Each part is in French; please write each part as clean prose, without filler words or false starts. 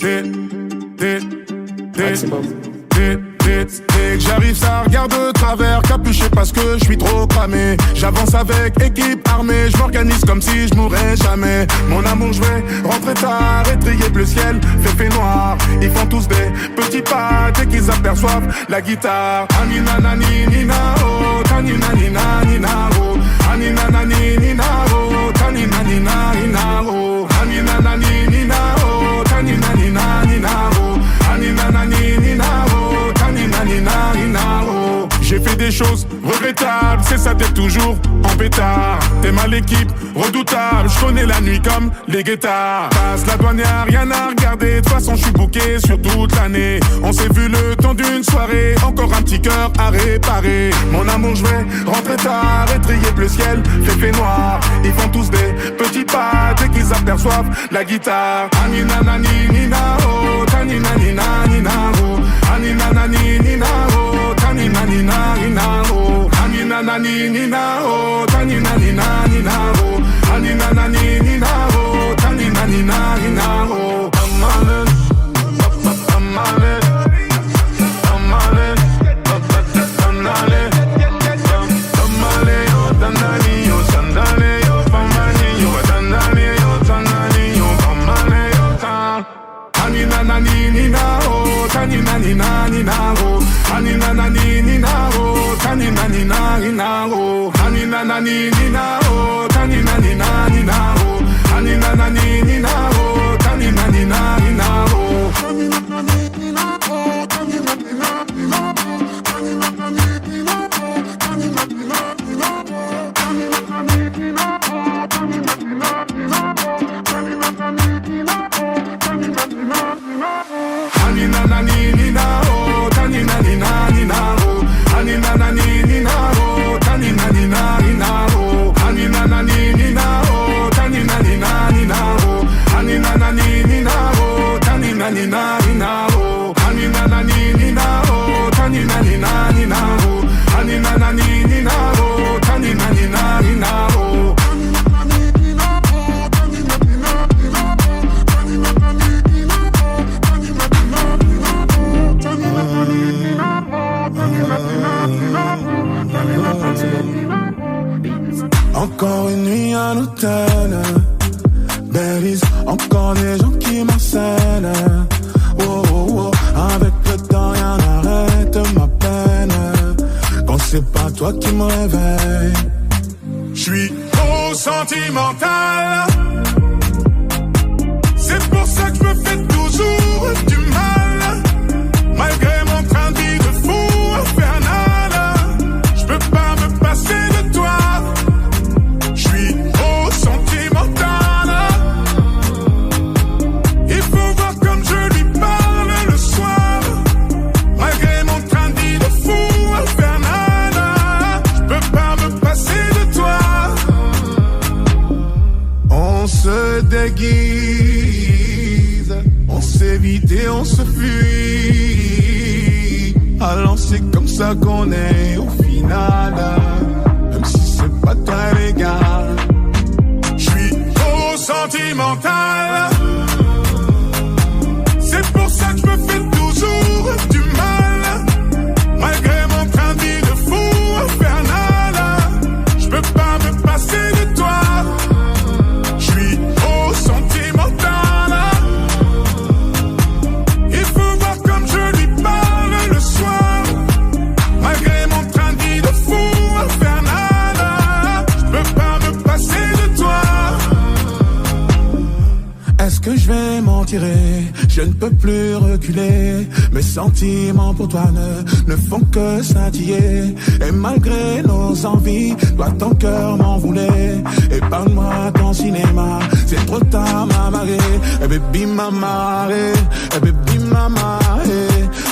Dès que j'arrive, ça regarde de travers, capuché parce que je suis trop cramé. J'avance avec équipe armée, je m'organise comme si je mourrais jamais. Mon amour, je vais rentrer tard, étrier bleu ciel, fait noir. Ils font tous des petits pas dès qu'ils aperçoivent la guitare. Anina nani nina oh, tanina nina nina oh, anina nani nina oh, tanina nina nina oh, anina nani nina oh, tanina nina nina oh, anina nani nina oh, tanina nina nina oh. J'ai fait des choses regrettables, c'est ça t'es toujours en pétard. T'es mal l'équipe, redoutable, je connais la nuit comme les guettards. Passe la douane, y'a rien à regarder, de toute façon je suis booké sur toute l'année. On s'est vu le temps d'une soirée, encore un petit cœur à réparer. Mon amour, je vais rentrer tard, étrier bleu ciel, fait noir. Ils font tous des petits pas dès qu'ils aperçoivent la guitare. Anina nani nina oh, tanina nina nina oh, anina nani nina oh, tanina nina nina oh, anina nani nina oh, tanina nina nina oh, anina nani nina oh, tanina nina nina oh. Amale, amale, amale, amale, amale, yo dandani yo sandale yo pamani yo dandani yo dandani yo pamale yo tan. Anina nani nina oh, tanina nina nina oh, anina nani nina oh, tanina nina nina oh, anina nani nina oh, tanina nina nina oh, anina nani nina oh, tanina nina nina oh, anina nani nina oh, tanina nina nina oh, anina nani nina oh, tanina nina nina oh, anina nani nina oh, tanina nina nina oh, anina nani nina oh, tanina nina nina oh, anina nani nina oh, tanina nina nina oh, anina nani nina oh, tanina nina nina oh, anina nani nina oh, tanina nina nina oh, anina nani nina oh, tanina nina nina oh, anina nani nina oh, tanina nina nina oh, anina nani nina oh, tanina nina nina oh, anina nani nina oh, tanina nina nina oh, anina nani nina oh, tanina nina nina oh, tanina nani nina oh, tanina nina nina oh. Encore une nuit à l'hôtel, Belize, encore des gens qui m'harcèlent. Oh, oh, oh, avec le temps rien n'arrête ma peine. Quand c'est pas toi qui me réveille, j'suis trop sentimental. C'est pour ça que j'me fais toujours du mal. Malgré mon train de vie de fou infernal, j'peux pas me passer de toi. J'suis trop sentimental. Il faut voir comme je lui parle le soir. Malgré mon train de vie de fou infernal, j'peux pas me passer de toi. On se déguise, on s'évite et on se fuit. Alors c'est comme ça qu'on est au final. Même si c'est pas très légal, j'suis trop sentimental. C'est pour ça que j'me fais toujours du mal. Malgré mon train de vie de fou infernal, j'peux pas me passer de toi. J'suis trop sentimental. Il faut voir comme je lui parle le soir. Malgré mon train de vie de fou infernal, j'peux pas me passer de toi. Est-ce que je vais m'en tirer? Je ne peux plus reculer. Mes sentiments pour toi ne font que scintiller. Et malgré nos envies, toi ton cœur m'en voulait. Épargne-moi ton cinéma, c'est trop tard m'a marré. Eh baby m'a marré, eh baby m'a marré.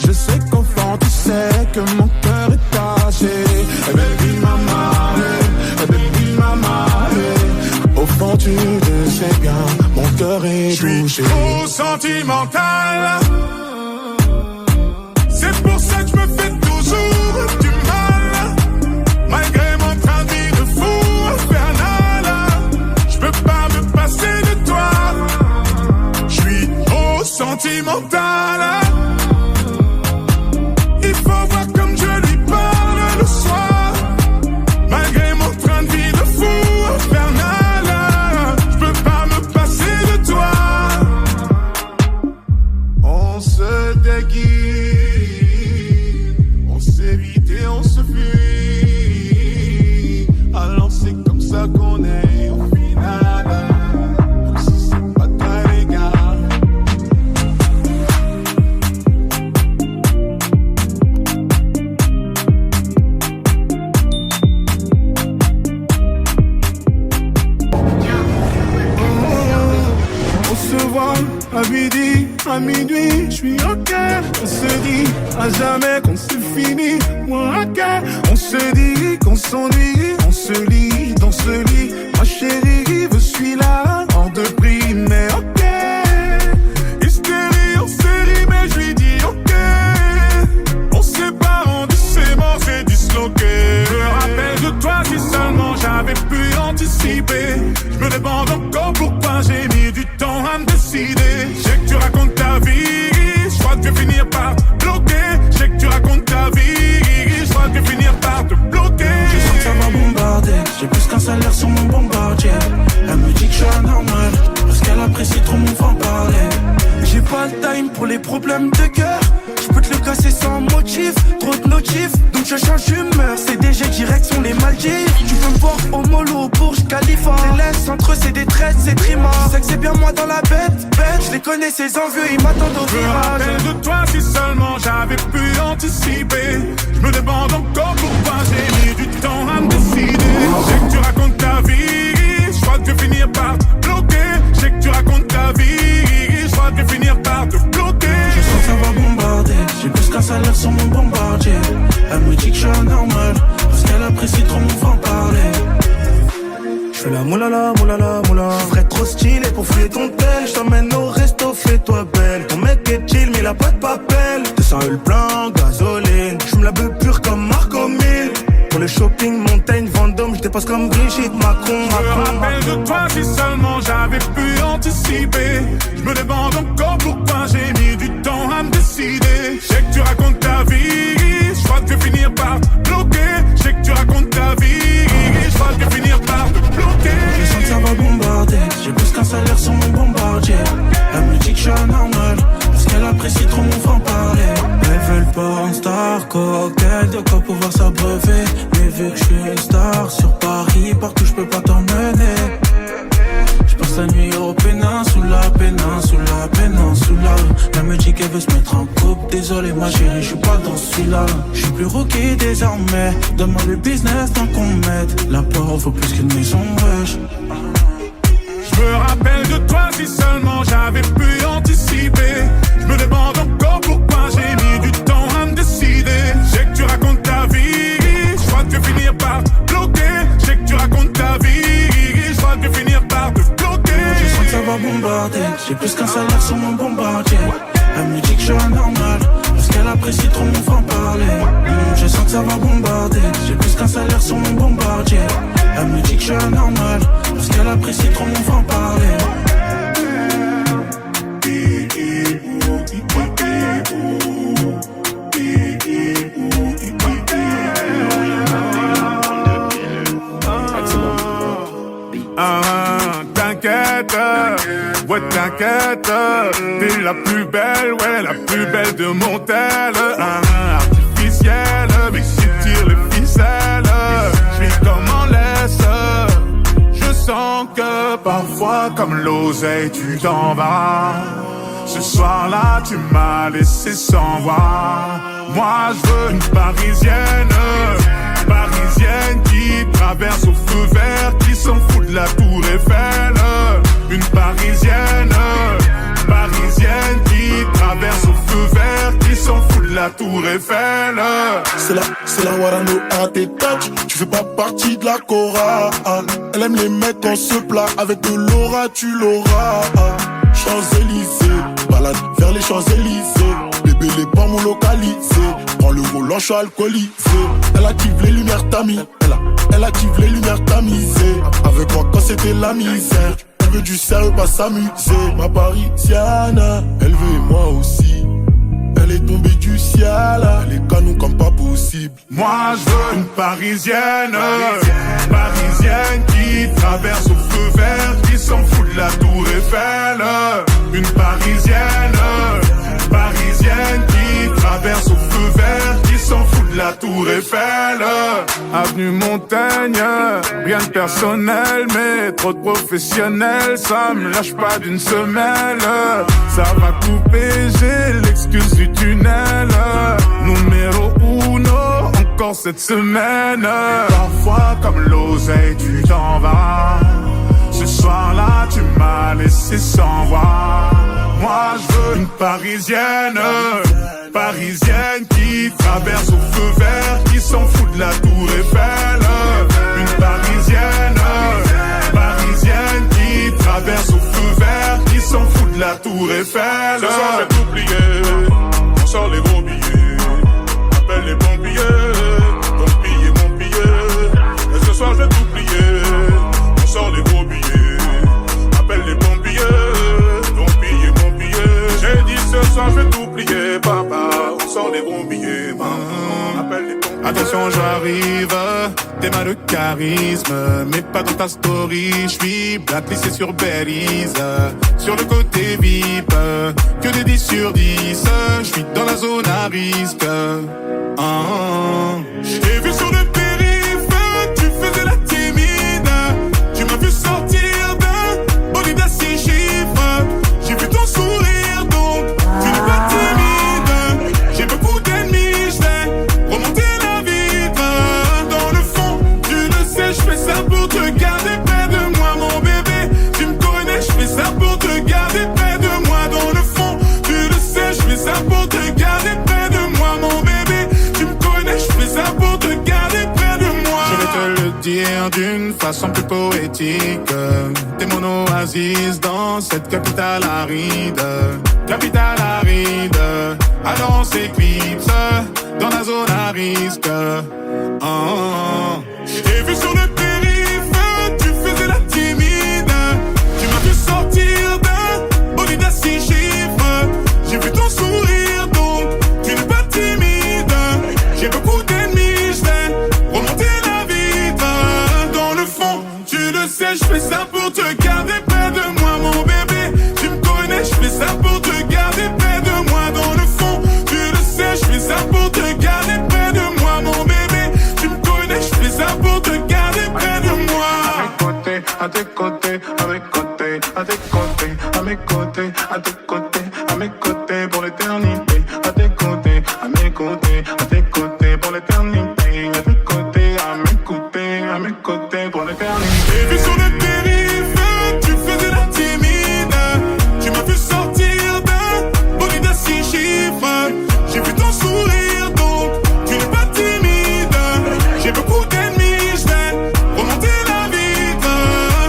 Je sais qu'au fond tu sais que mon cœur est taché. Eh baby m'a marré, eh baby m'a marré. Au fond tu le sais bien, mon cœur est touché. J'suis trop sentimental. C'est pour ça que j'me fais toujours du mal. Malgré mon train de vie de fou infernal, j'peux pas me passer de toi. J'suis trop sentimental. sentimentale. Il faut voir comme je lui parle le soir. Malgré mon train de vie de fou infernal, je peux pas me passer de toi. On se déguise, on s'évite et on se fuit. Alors c'est comme ça qu'on est au final. Comme si c'est pas très légal. On se voit à midi, à minuit, je suis ok. On se dit à jamais qu'on c'est fini. Moi ok. On se dit qu'on s'ennuie, on se lit dans ce lit. Ma chérie, je suis là, hors de prix, mais ok. Hystérie en série, mais je lui dis ok. On se sépare en doucement, c'est disloqué. Je me rappelle de toi si seulement j'avais pu anticiper. Je me demande encore pourquoi j'ai mis du temps à me décider. Je sais que tu racontes ta vie, je crois que tu vas finir par te bloquer. Je sais que tu racontes ta vie, je crois que tu vas finir par te bloquer. Je sens que ça va bombarder, j'ai plus qu'un salaire sur mon bombardier. Elle me dit que je suis anormal, parce qu'elle apprécie trop mon franc-parler. J'ai pas le time pour les problèmes de cœur. Je peux te le casser sans motif, trop de notifs, donc je change d'humeur. CDG direction les Maldives. Tu peux me voir au mollo, au Burj Khalifa. Les laisse entre eux c'est des traites, c'est trima. Tu sais que c'est bien moi dans la bête. Je les connais ces envieux, ils m'attendent au virage. Je me rappelle de toi si seulement j'avais pu anticiper. Je me demande encore pourquoi j'ai mis du temps à me décider. Je sais que tu racontes ta vie, je crois que tu vas finir par te bloquer. Je sais que tu racontes ta vie, je crois que tu vas finir par te bloquer. Je sens que ça va bombarder, j'ai plus qu'un salaire sur mon bombardier. Elle me dit que je suis anormal, parce qu'elle apprécie trop mon franc-parler. Je fais la moulala, moulala, moula. Je ferais trop stylé pour fouiller ton tel. Je t'emmène au resto, fais-toi belle. Ton mec est chill, mais il a pas de papel. 200 le plein, gasoline. J'fume la beuh pure comme Marco 1000. Pour le shopping, montagne, Vendôme, je dépasse comme Brigitte Macron. Je me rappelle de toi si seulement j'avais pu anticiper. Je me demande encore pourquoi j'ai mis du temps à me décider. Je sais que tu racontes ta vie, je crois que tu vas finir par te bloquer. Je sais que tu racontes ta vie, je crois que tu vas finir par te bloquer. Je sens que ça va bombarder, j'ai plus qu'un salaire sur mon bombardier. Elle me dit que je suis anormal, parce qu'elle apprécie trop mon franc-parler. Elles veulent pas un star, cocktail, de quoi pouvoir s'abreuver. Mais vu que je suis une star sur Paris, partout je peux pas t'emmener. Je passe la nuit au péninsula, péninsula, péninsula. Elle me dit qu'elle veut se mettre en couple. Désolé ma chérie, je suis pas dans celui-là. Je suis plus rookie désormais. Donne-moi le business tant qu'on m'aide. La porte vaut plus qu'une maison, wesh. Je me rappelle de toi si seulement j'avais pu anticiper. Je me demande encore pourquoi j'ai mis du temps à me décider. Je sais que tu racontes ta vie, je crois que tu vas finir par te bloquer. Je sais que tu racontes ta vie, je crois que tu vas finir par te bloquer. Je sens que ça va bombarder, j'ai plus qu'un salaire sur mon bombardier. Elle me dit que je suis anormal, parce qu'elle apprécie trop mon franc-parler. Je sens que ça va bombarder, j'ai plus qu'un salaire sur mon bombardier. Elle me dit que je suis anormal, parce qu'elle apprécie trop mon franc-parler. T'inquiète, ouais t'inquiète, t'es la plus belle, ouais la plus belle de mon tel. Artificielle, mais si tire les ficelles, j'suis comme en laisse. Je sens que parfois comme l'oseille tu t'en vas. Ce soir-là tu m'as laissé sans voix. Moi je veux une parisienne, parisienne qui traverse au feu vert, qui s'en fout de la tour Eiffel. Une parisienne, parisienne qui traverse au feu vert, qui s'en fout de la tour Eiffel. C'est la Warano à tes touch, tu fais pas partie de la chorale. Elle aime les mettre dans ce plat, avec de l'aura tu l'auras. Champs-Élysées, balade vers les Champs-Élysées. Bébé les bambous localisés, prends le volant, je suis alcoolisé. Elle active les lumières tamisées, elle active les lumières tamisées. Avec moi quand c'était la misère. veut du sérieux, pas s'amuser. Ma parisienne, elle veut et moi aussi. Elle est tombée du ciel, les canons comme pas possible. Moi je veux une parisienne, parisienne qui traverse au feu vert, qui s'en fout de la tour Eiffel. Une parisienne, parisienne qui traverse au feu vert, qui s'en fout de la tour Eiffel. Avenue Montaigne, rien de personnel, mais trop de professionnels, ça me lâche pas d'une semelle. Ça va couper, j'ai l'excuse du tunnel. Numéro uno, encore cette semaine. Parfois comme l'oseille, tu t'en vas. Ce soir-là, tu m'as laissé sans voix. Moi, je veux une parisienne, parisienne qui traverse au feu vert, qui s'en fout de la tour Eiffel. Une parisienne, parisienne qui traverse au feu vert, qui s'en fout de la tour Eiffel. Ce soir, j'ai tout plié, on sort les gros billets, appelle les pompiers, ton billet, mon billet. Et ce soir, j'ai tout plié, on sort les gros billets, appelle les pompiers. J'ai dit ce soir je vais t'oublier, papa. On sort les bons billets, maman. Appelle les pompiers. Attention, j'arrive, t'es mal de charisme, mais pas dans ta story. J'suis blacklisté sur Belize, sur le côté VIP, que des 10 sur 10. J'suis dans la zone à risque. J'ai vu sur le périph', tu faisais la timide. Tu m'as vu sortir d'un bolide à 6 chiffres. J'ai vu ton sourire. Tu n'es pas timide, j'ai beaucoup d'ennemis, je vais remonter la vitre. Dans le fond, tu le sais, je fais ça pour te garder près de moi, mon bébé. Tu me connais, je fais ça pour te garder près de moi. Dans le fond, tu le sais, je fais ça pour te garder près de moi, mon bébé. Tu me connais, je fais ça pour te garder près de moi. Je vais te le dire d'une façon plus poétique. T'es mon oasis dans cette capitale aride. Capitale aride, alors on s'éclipse dans la zone à risque. J'ai vu sur le périph', tu faisais la timide. Tu m'as vu sortir d'un bolide à 6 chiffres. J'ai vu ton sourire, donc tu n'es pas timide. J'ai beaucoup d'ennemis, je vais remonter la vitre. Dans le fond, tu le sais, je fais ça pour te garder près de moi, mon bébé. Tu me connais, je fais ça pour te garder près de moi. Dans le fond, tu le sais, je fais ça pour te garder près de moi, mon bébé. Tu me connais, je fais ça pour te garder près de moi. À tes côtés, à mes côtés, à tes côtés, à mes côtés, à tes côtés, à mes côtés pour l'éternité. À tes côtés, à mes côtés, à tes côtés pour l'éternité. À tes côtés, à mes côtés, à mes côtés pour l'éternité. J'ai vu sur le périph', tu faisais la timide. Tu m'as vu sortir d'un bolide à 6 chiffres. J'ai vu ton sourire, donc tu n'es pas timide. J'ai beaucoup d'ennemis, je vais remonter la vitre.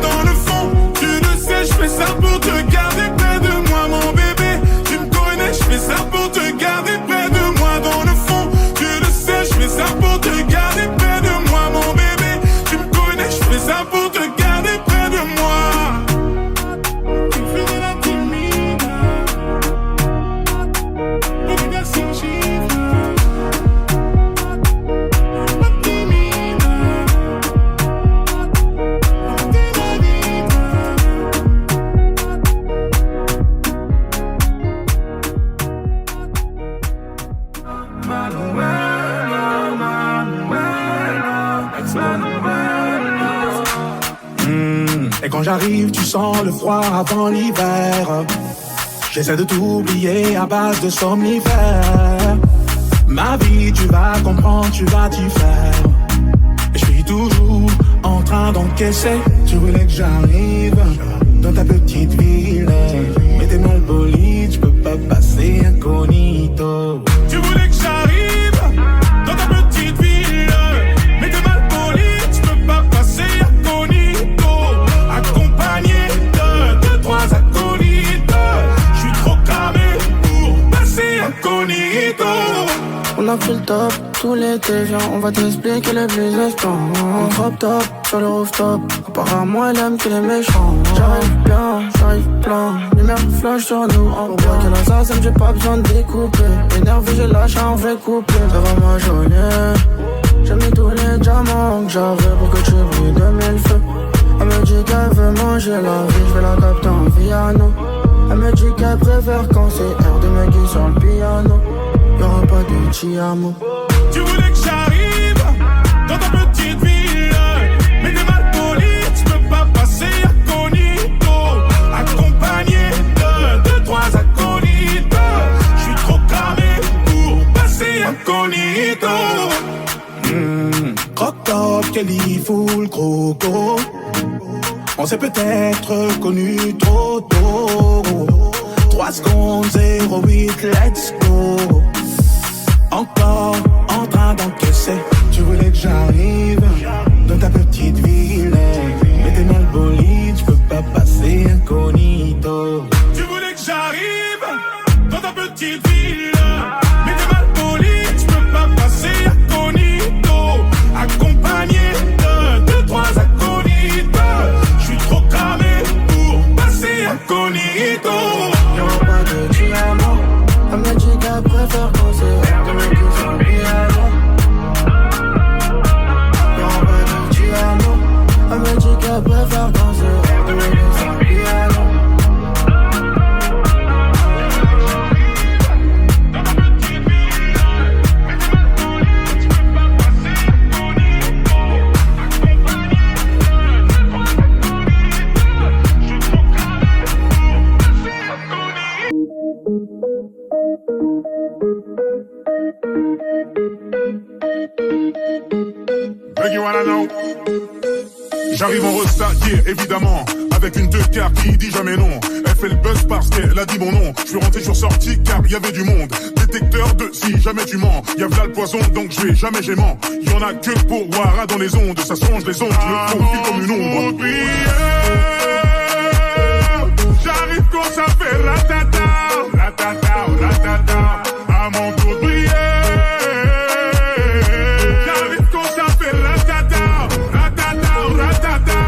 Dans le fond, tu le sais, je fais ça pour te garder près de moi, mon bébé. Tu me connais, je fais ça pour te garder près de moi. Dans le fond, tu le sais, je fais ça pour te garder près de moi, mon bébé. Tu me connais, je fais ça pour te garder près de moi. Tu faisais la timide, bolide à 6 chiffres. Pas timide, remonter la vitre. Et quand j'arrive, tu sens le froid avant l'hiver. J'essaie de t'oublier à base de somnifères. Ma vie, tu vas comprendre, tu vas t'y faire. Et je suis toujours en train d'encaisser. Tu voulais que j'arrive dans ta petite ville, mais t'es mal poli, tu peux pas passer incognito. Tu voulais que j'arrive dans ta petite ville, mais t'es mal poli, tu peux pas passer incognito. Accompagné de 2-3 acolytes, je suis trop cramé pour passer incognito. On a fait le top, tout l'été, viens, on va t'expliquer le business plan. Crop top, sur le rooftop, apparemment elle aime que les méchants. J'arrive plein, lumière flash sur nous. Pour voir qu'elle a ça, ça me j'ai pas besoin de découper. Énervé, j'ai lâché un vrai couplet. Ça va ma journée, j'ai mis tous les diamants que j'avais pour que tu brilles de mille feux. Elle me dit qu'elle veut manger la vie, je vais la capter en piano. Elle me dit qu'elle préfère quand c'est air de Meggy sur le piano. Y'aura pas de Tiamo. Tu voulais que j'arrive dans ta petite ville, mais t'es mal poli, tu peux pas passer incognito. Accompagné de 2-3 acolytes, j'suis trop cramé pour passer incognito. Crop top, Kelly full croco. On s'est peut-être connu trop tôt. 3 secondes, 08, let's go. Encore en train d'encaisser. Tu voulais que j'arrive dans ta petite ville, mais t'es mal bolide, tu peux pas passer incognito. Tu voulais que j'arrive dans ta petite ville, mais t'es mal poli, tu peux pas passer incognito. Accompagné de 2-3 acolytes, j'suis trop cramé pour passer incognito. Y'aura pas de diamant, elle me dit qu'elle préfère quand c'est air de Meggy sur le piano. Y'aura pas de diamant, elle me dit qu'elle préfère quand c'est air de Meggy sur le piano. Buggy wanna know. J'arrive en restaillé, évidemment, avec une 2 quarts qui dit jamais non. Elle fait le buzz parce qu'elle a dit mon nom. Je suis rentré, je suis ressorti car y avait du monde. Détecteur de si jamais tu mens. Y'a là le poison donc je vais jamais gémant. Y'en a que pour Wara dans les ondes. Ça songe les ondes, je me profile comme une ombre. J'arrive quand ça fait ratata, ratata, ratata. À mon tour de briller. J'arrive quand ça fait ratata, ratata, ratata.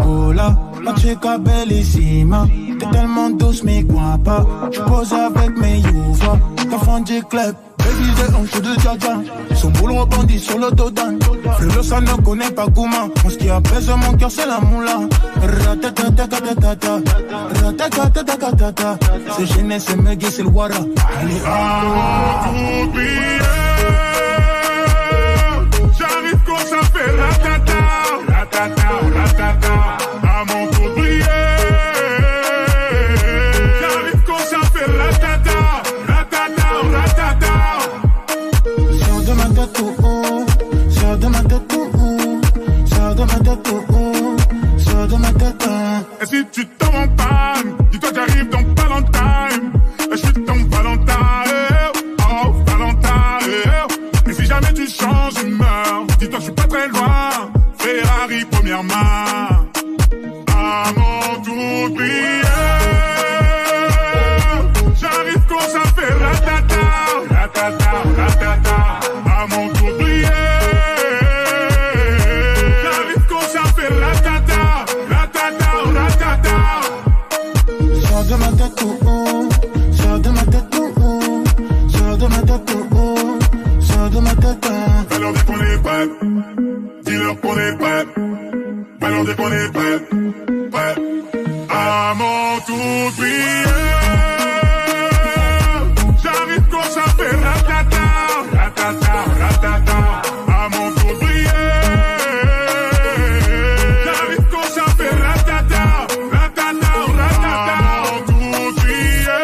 Hola, la chica bellissima. T'es tellement douce mais guapa. J'pose avec mes youvas. T'as fondé club. Baby, j'ai un show de Jaja. Son boule rebondit sur le dos d'âne. Fleur, ça ne connaît pas Gouma. Moi, ce qui apaise mon cœur, c'est la moula. Ratatatatata. Ratatatatata. C'est Genès, c'est Meggy, c'est le Wara. Allez, j'arrive quand ça fait ratata, ratata, ratata. À mon tour de briller. J'arrive quand ça fait ratata, ratata, ratata. Sors de ma tête, oh, sors de ma tête, oh, sors de ma tête, oh, sors de ma tête. Et si tu tombes en panne, dis-toi que j'arrive dans pas longtemps. Et je suis ton Valentin, oh Valentin. Et si jamais tu changes d'humeur, dis-toi que je suis pas très loin. Ferrari première main. À mon tour de briller. J'arrive quand ça fait ratata, ratata, ratata. À mon tour de briller. J'arrive quand ça fait ratata, ratata, ratata. Sors de ma tête, oh, sors de ma tête, oh, sors de ma tête, oh, sors de ma tête. Va-leur dire qu'on est prêt, dis-leur qu'on est prêt. Va-leur dire qu'on est prêt, prêt. À mon tour de briller. J'arrive quand ça fait ratata, ratata, ratata. À mon tour de briller. J'arrive quand ça fait ratata, ratata, ratata. À mon tour de briller.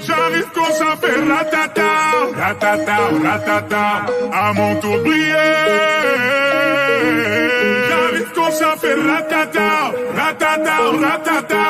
J'arrive quand ça fait ratata, ratata, ratata. À mon tour de briller. J'arrive quand ça fait ratata, ratata, ratata.